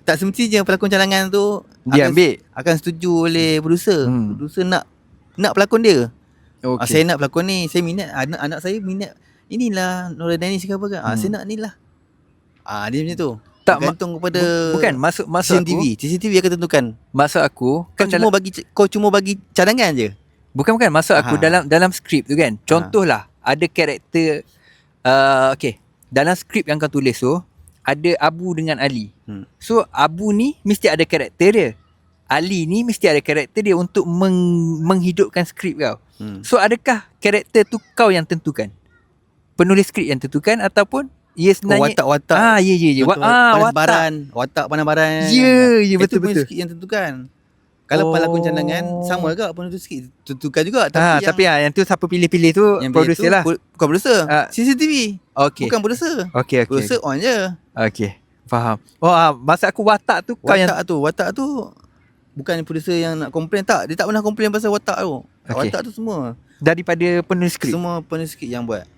tak semestinya pelakon cadangan tu dia ambil. akan setuju oleh producer. Producer nak pelakon dia. Okay. Saya nak pelakon ni, saya minat anak saya minat inilah Nora Danis ke apa ke. Saya nak ni lah. Dia macam tu. Tak, bergantung kepada bukan maksud CCTV akan tentukan. Maksud aku Kau cuma bagi cadangan je. Bukan maksud aku dalam skrip tu kan. Contohlah ada karakter okay, dalam skrip yang kau tulis tu ada Abu dengan Ali. So Abu ni mesti ada karakter dia. Ali ni mesti ada karakter dia untuk menghidupkan skrip kau. So adakah karakter tu kau yang tentukan? Penulis skrip yang tentukan ataupun sebenarnya watak-watak. Ya. Watak Panas-Baran. Ya, betul. Itu yang tentukan. Kalau pelakon cadangan sama juga penulis skrip tentukan juga. Tapi yang tu siapa pilih-pilih tu producer lah. Bukan producer. CCTV. Okay. Bukan producer. Okay. Producer on je. Okay, faham. Maksud aku watak tu kau yang watak tu bukan producer yang nak komplain tak. Dia tak pernah komplain pasal watak tu. Watak tu semua daripada penulis skrip. Semua penulis skrip yang buat.